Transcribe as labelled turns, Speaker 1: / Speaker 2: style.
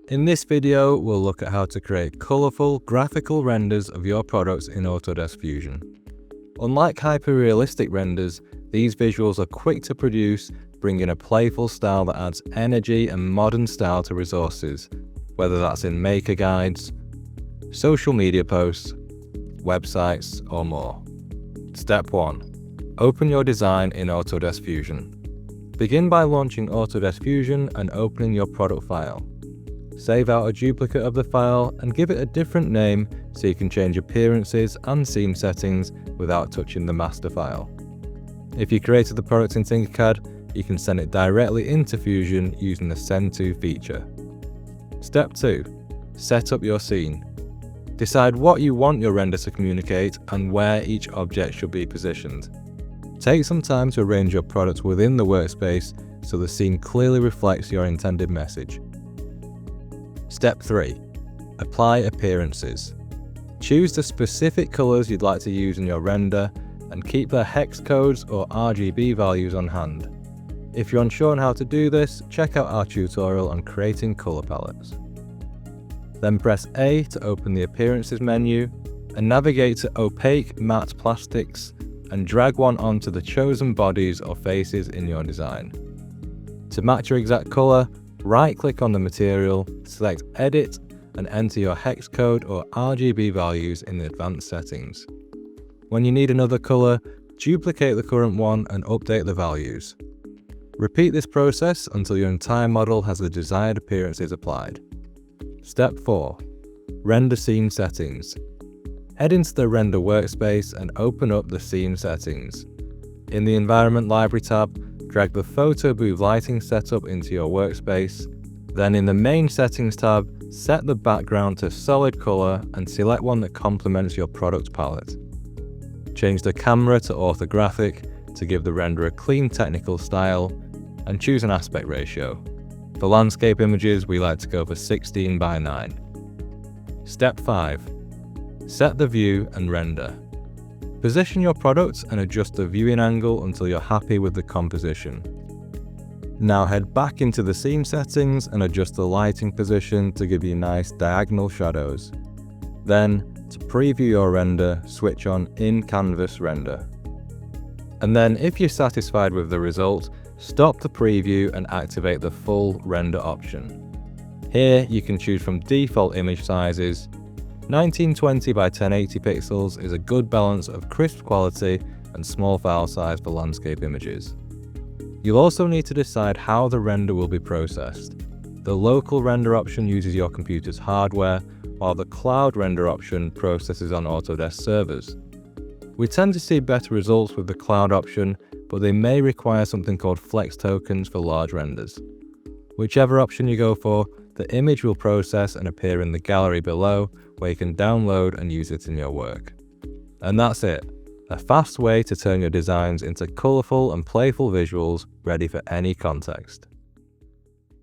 Speaker 1: In this video, we'll look at how to create colourful, graphical renders of your products in Autodesk Fusion. Unlike hyper-realistic renders, these visuals are quick to produce, bringing a playful style that adds energy and modern style to resources, whether that's in maker guides, social media posts, websites, or more. Step 1. Open your design in Autodesk Fusion. Begin by launching Autodesk Fusion and opening your product file. Save out a duplicate of the file and give it a different name so you can change appearances and seam settings without touching the master file. If you created the product in Tinkercad, you can send it directly into Fusion using the Send To feature. Step 2. Set up your scene. Decide what you want your render to communicate and where each object should be positioned. Take some time to arrange your product within the workspace so the scene clearly reflects your intended message. Step 3. Apply appearances. Choose the specific colours you'd like to use in your render and keep their hex codes or RGB values on hand. If you're unsure on how to do this, check out our tutorial on creating colour palettes. Then press A to open the Appearances menu and navigate to Opaque Matte Plastics and drag one onto the chosen bodies or faces in your design. To match your exact colour, right-click on the material, select Edit, and enter your hex code or RGB values in the advanced settings. When you need another colour, duplicate the current one and update the values. Repeat this process until your entire model has the desired appearances applied. Step 4. Render Scene Settings. Head into the Render workspace and open up the Scene Settings. In the Environment Library tab, drag the photo booth lighting setup into your workspace. Then in the Main Settings tab, set the background to solid color and select one that complements your product palette. Change the camera to orthographic to give the render a clean technical style, and choose an aspect ratio. For landscape images, we like to go for 16:9. Step 5. Set the view and render. Position your product and adjust the viewing angle until you're happy with the composition. Now head back into the scene settings and adjust the lighting position to give you nice diagonal shadows. Then, to preview your render, switch on In-Canvas Render. And then if you're satisfied with the result, stop the preview and activate the full render option. Here you can choose from default image sizes. 1920 by 1080 pixels is a good balance of crisp quality and small file size for landscape images. You'll also need to decide how the render will be processed. The local render option uses your computer's hardware, while the cloud render option processes on Autodesk servers. We tend to see better results with the cloud option, but they may require something called flex tokens for large renders. Whichever option you go for, the image will process and appear in the gallery below, where you can download and use it in your work. And that's it. A fast way to turn your designs into colourful and playful visuals ready for any context.